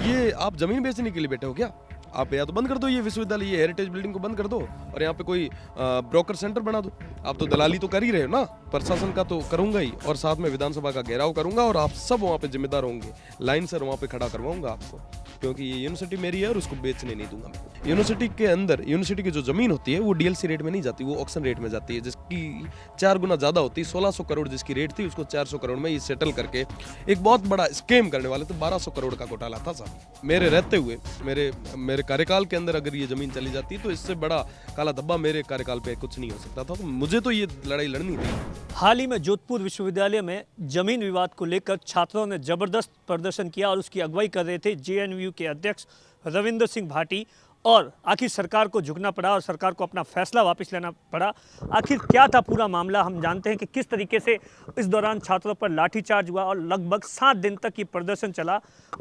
ये आप ज़मीन बेचने के लिए बैठे हो क्या? आप या तो बंद कर दो ये विश्वविद्यालय, ये हेरिटेज बिल्डिंग को बंद कर दो और यहाँ पे कोई ब्रोकर सेंटर बना दो। आप तो दलाली तो कर ही रहे हो ना, प्रशासन का तो करूंगा ही और साथ में विधानसभा का घेराव करूंगा और आप सब वहाँ पे जिम्मेदार होंगे। लाइन सर वहाँ पे खड़ा करवाऊंगा आपको, क्योंकि ये यूनिवर्सिटी मेरी है और उसको बेचने नहीं दूंगा मैं। यूनिवर्सिटी के अंदर यूनिवर्सिटी की जो जमीन होती है वो डीएलसी रेट में नहीं जाती, वो ऑक्शन रेट में जाती है, जिसकी 4 गुना ज्यादा होती है। 1600 करोड़ जिसकी रेट थी उसको 400 करोड़ में ये सेटल करके एक बहुत बड़ा स्कैम करने वाले थे। 1200 करोड़ का घोटाला था साहब। मेरे रहते हुए मेरे कार्यकाल के अंदर अगर ये जमीन चली जाती तो इससे बड़ा काला धब्बा मेरे कार्यकाल पे कुछ नहीं हो सकता था। तो मुझे तो ये लड़ाई लड़नी थी। हाल ही में जोधपुर विश्वविद्यालय में जमीन विवाद को लेकर छात्रों ने जबरदस्त प्रदर्शन किया और उसकी अगुवाई कर रहे थे जेएनयू के अध्यक्ष रविंद्र सिंह भाटी। और आखिर सरकार को झुकना पड़ा और सरकार को अपना फैसला वापस लेना पड़ा। आखिर क्या था पूरा मामला, हम जानते हैं कि किस तरीके से इस दौरान छात्रों पर लाठीचार्ज हुआ और लगभग 7 दिन तक ये प्रदर्शन चला।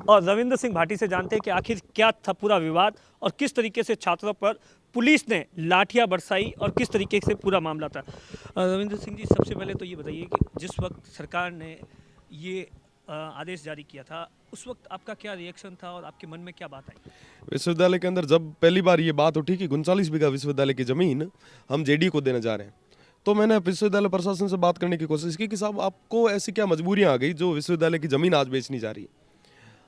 और रविंद्र सिंह भाटी से जानते हैं कि आखिर क्या था पूरा विवाद और किस तरीके से छात्रों पर पुलिस ने लाठियां बरसाई और किस तरीके से पूरा मामला था। रविंद्र सिंह जी, सबसे पहले तो ये बताइए कि जिस वक्त सरकार ने ये आदेश जारी किया था उस वक्त आपका क्या रिएक्शन था और आपके मन में क्या बात आई? विश्वविद्यालय के अंदर जब पहली बार ये बात उठी कि 39 बीघा विश्वविद्यालय की जमीन हम जेडी को देने जा रहे हैं, तो मैंने विश्वविद्यालय प्रशासन से बात करने की कोशिश की कि साहब आपको ऐसी क्या मजबूरियां आ गई जो विश्वविद्यालय की जमीन आज बेचनी जा रही है,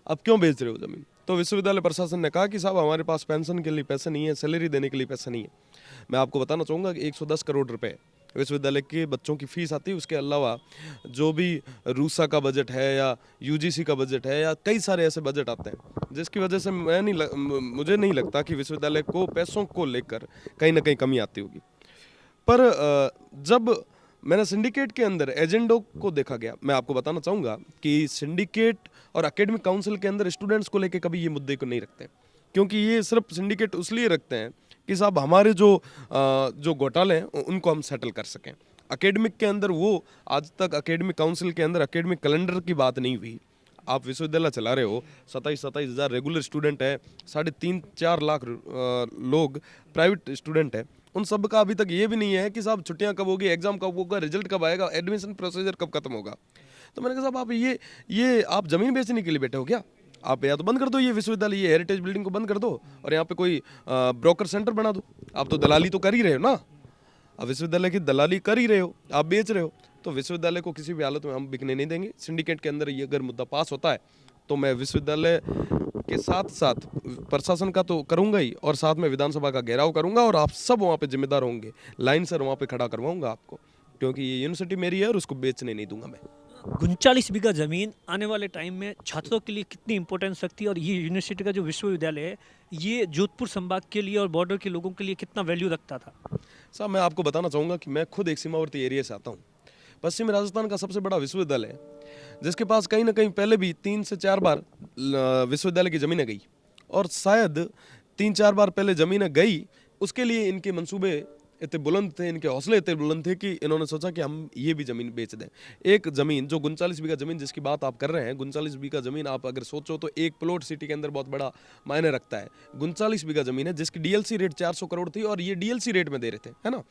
आप क्यों बेच रहे हो जमीन? तो विश्वविद्यालय प्रशासन ने कहा कि साहब हमारे पास पेंशन के लिए पैसे नहीं है, सैलरी देने के लिए पैसे नहीं है। मैं आपको बताना चाहूँगा कि 110 करोड़ रुपए विश्वविद्यालय के बच्चों की फीस आती है, उसके अलावा जो भी रूसा का बजट है या यूजीसी का बजट है या कई सारे ऐसे बजट आते हैं, जिसकी वजह से मुझे नहीं लगता कि विश्वविद्यालय को पैसों को लेकर कहीं ना कहीं कमी आती होगी। पर जब मैंने सिंडिकेट के अंदर एजेंडों को देखा गया, मैं आपको बताना चाहूँगा कि सिंडिकेट और एकेडमिक काउंसिल के अंदर स्टूडेंट्स को लेकर कभी ये मुद्दे को नहीं रखते, क्योंकि ये सिर्फ सिंडिकेट उसलिए रखते हैं कि साहब हमारे जो घोटाले हैं उनको हम सेटल कर सकें। एकेडमिक के अंदर वो आज तक एकेडमिक काउंसिल के अंदर एकेडमिक कैलेंडर की बात नहीं हुई। आप विश्वविद्यालय चला रहे हो, 27 हज़ार रेगुलर स्टूडेंट है, 3.5-4 लाख लोग प्राइवेट स्टूडेंट है। उन सब का अभी तक ये भी नहीं है कि साहब छुट्टियां कब होगी, एग्जाम कब होगा, रिजल्ट कब आएगा, एडमिशन प्रोसीजर कब खत्म होगा। तो मैंने कहा साहब आप ये आप जमीन बेचने के लिए बैठे हो क्या? आप या तो बंद कर दो ये विश्वविद्यालय, ये हेरिटेज बिल्डिंग को बंद कर दो और यहाँ पे कोई ब्रोकर सेंटर बना दो। आप तो दलाली तो कर ही रहे हो ना, आप विश्वविद्यालय की दलाली कर ही रहे हो, आप बेच रहे हो। तो विश्वविद्यालय को किसी भी हालत में हम बिकने नहीं देंगे। सिंडिकेट के अंदर ये अगर मुद्दा पास होता है तो मैं विश्वविद्यालय के साथ साथ प्रशासन का तो करूंगा ही और साथ में विधानसभा का घेराव करूंगा और आप सब वहाँ पे जिम्मेदार होंगे। लाइन सर वहाँ पे खड़ा करवाऊंगा आपको, क्योंकि ये यूनिवर्सिटी मेरी है और उसको बेचने नहीं दूंगा मैं। 39 बीघा जमीन आने वाले टाइम में छात्रों के लिए कितनी इंपॉर्टेंस रखती है और ये यूनिवर्सिटी का जो विश्वविद्यालय है ये जोधपुर संभाग के लिए और बॉर्डर के लोगों के लिए कितना वैल्यू रखता था? साहब मैं आपको बताना चाहूँगा कि मैं खुद एक सीमावर्ती एरिया से आता हूँ। पश्चिमी राजस्थान का सबसे बड़ा विश्वविद्यालय है, जिसके पास कहीं ना कहीं पहले भी 3 से 4 बार विश्वविद्यालय की ज़मीनें गई और शायद 3-4 बार पहले ज़मीनें गई, उसके लिए इनके मंसूबे इतने बुलंद थे, इनके हौसले इतने बुलंद थे कि इन्होंने सोचा कि हम ये भी ज़मीन बेच दें। एक ज़मीन जो 39 बीघा ज़मीन जिसकी बात आप कर रहे हैं, 39 बीघा ज़मीन आप अगर सोचो तो एक प्लॉट सिटी के अंदर बहुत बड़ा मायने रखता है। 39 बीघा ज़मीन है जिसकी डीएलसी रेट 400 करोड़ थी और ये डीएलसी रेट में दे रहे थे, है ना।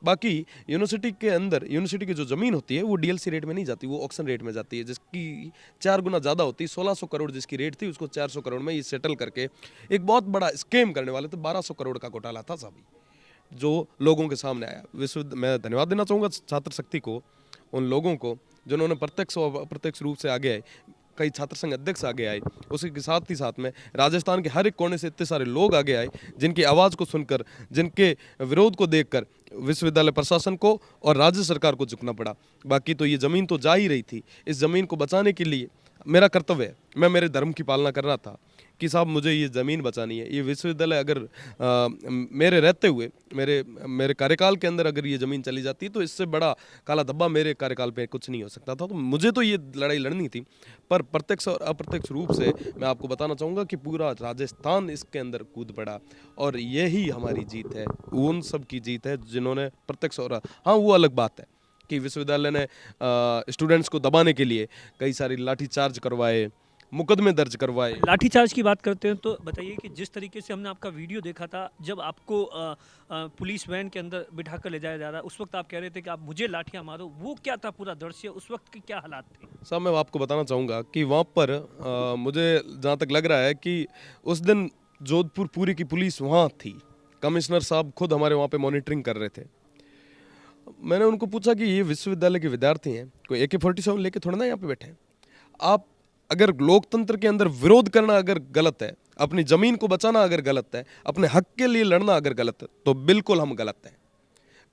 बाकी यूनिवर्सिटी के अंदर यूनिवर्सिटी की जो ज़मीन होती है वो डीएलसी रेट में नहीं जाती, वो ऑक्शन रेट में जाती है, जिसकी 4 गुना ज़्यादा होती है। 1600 करोड़ जिसकी रेट थी उसको 400 करोड़ में ये सेटल करके एक बहुत बड़ा स्कैम करने वाले थे। 1200 करोड़ का घोटाला था साहब जो लोगों के सामने आया। मैं धन्यवाद देना चाहूँगा छात्र शक्ति को, उन लोगों को जिन्होंने प्रत्यक्ष और अप्रत्यक्ष रूप से आगे आए। कई छात्र संघ अध्यक्ष आगे आए, उसी के साथ ही साथ में राजस्थान के हर एक कोने से इतने सारे लोग आगे आए जिनकी आवाज़ को सुनकर, जिनके विरोध को देखकर विश्वविद्यालय प्रशासन को और राज्य सरकार को झुकना पड़ा। बाकी तो ये ज़मीन तो जा ही रही थी, इस ज़मीन को बचाने के लिए मेरा कर्तव्य है, मैं मेरे धर्म की पालना कर रहा था कि साहब मुझे ये ज़मीन बचानी है। ये विश्वविद्यालय अगर मेरे रहते हुए मेरे कार्यकाल के अंदर अगर ये ज़मीन चली जाती तो इससे बड़ा काला धब्बा मेरे कार्यकाल पे कुछ नहीं हो सकता था। तो मुझे तो ये लड़ाई लड़नी थी, पर प्रत्यक्ष और अप्रत्यक्ष रूप से मैं आपको बताना चाहूँगा कि पूरा राजस्थान इसके अंदर कूद पड़ा और यही हमारी जीत है, उन सब की जीत है जिन्होंने प्रत्यक्ष और हाँ वो अलग बात है कि विश्वविद्यालय ने स्टूडेंट्स को दबाने के लिए कई सारी लाठीचार्ज करवाए, मुकदमे दर्ज करवाए। लाठीचार्ज की बात करते हैं तो बताइए कि जिस तरीके से हमने आपका वीडियो देखा था जब आपको पुलिस वैन के अंदर बिठाकर ले जाया जा रहा, उस वक्त आप कह रहे थे कि आप मुझे लाठियां मारो, वो क्या था पूरा दृश्य, उस वक्त के क्या हालात थे? साहब मैं आपको बताना चाहूँगा कि वहाँ पर मुझे जहाँ तक लग रहा है कि उस दिन जोधपुर पूरी की पुलिस वहाँ थी, कमिश्नर साहब खुद हमारे वहाँ पे मॉनिटरिंग कर रहे थे। मैंने उनको पूछा कि ये विश्वविद्यालय के विद्यार्थी हैं, कोई AK-47 लेके थोड़ा ना यहाँ पे बैठे हैं। आप अगर लोकतंत्र के अंदर विरोध करना अगर गलत है, अपनी जमीन को बचाना अगर गलत है, अपने हक के लिए लड़ना अगर गलत है, तो बिल्कुल हम गलत हैं।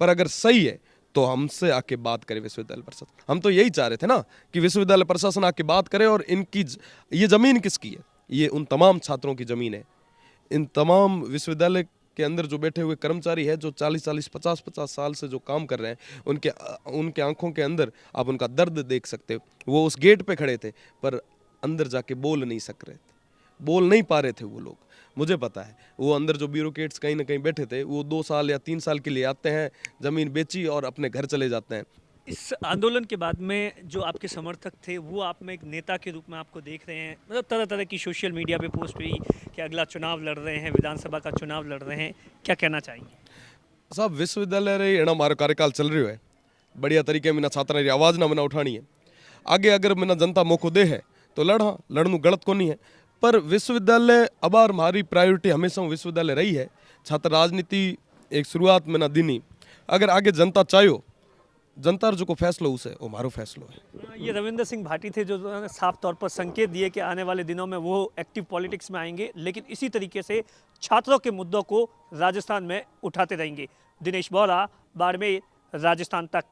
पर अगर सही है तो हमसे आके बात करे विश्वविद्यालय प्रशासन। हम तो यही चाह रहे थे ना कि विश्वविद्यालय प्रशासन आके बात करे और ये जमीन किसकी है? ये उन तमाम छात्रों की जमीन है। इन तमाम विश्वविद्यालय के अंदर जो बैठे हुए कर्मचारी है, जो 40-40, 50-50 साल से जो काम कर रहे हैं, उनके आंखों के अंदर आप उनका दर्द देख सकते हो। वो उस गेट पे खड़े थे पर अंदर जाके बोल नहीं सक रहे थे, बोल नहीं पा रहे थे वो लोग। मुझे पता है वो अंदर जो ब्यूरोक्रेट्स कहीं ना कहीं बैठे थे, वो 2 साल या 3 साल के लिए आते हैं, जमीन बेची और अपने घर चले जाते हैं। इस आंदोलन के बाद में जो आपके समर्थक थे वो आप में एक नेता के रूप में आपको देख रहे हैं, मतलब तरह तरह की सोशल मीडिया पे पोस्ट हुई कि अगला चुनाव लड़ रहे हैं, विधानसभा का चुनाव लड़ रहे हैं, क्या कहना चाहेंगे? साहब विश्वविद्यालय रे एना मारो कार्यकाल चल रही है, बढ़िया तरीके में छात्रा री आवाज़ ना मना उठानी है। आगे अगर मैंने जनता मौको दे है तो लड़ा, लड़नू गलत को नहीं है। पर विश्वविद्यालय अबार हमारी प्रायोरिटी हमेशा विश्वविद्यालय रही है। छात्र राजनीति एक शुरुआत में ना दिनी, अगर आगे जनता चाहो, जनता जो को फैसलो उसे वो मारो फैसलो है। ये रविंद्र सिंह भाटी थे जो साफ तौर पर संकेत दिए कि आने वाले दिनों में वो एक्टिव पॉलिटिक्स में आएंगे, लेकिन इसी तरीके से छात्रों के मुद्दों को राजस्थान में उठाते रहेंगे। दिनेश बोरा, बाड़मेर, राजस्थान तक।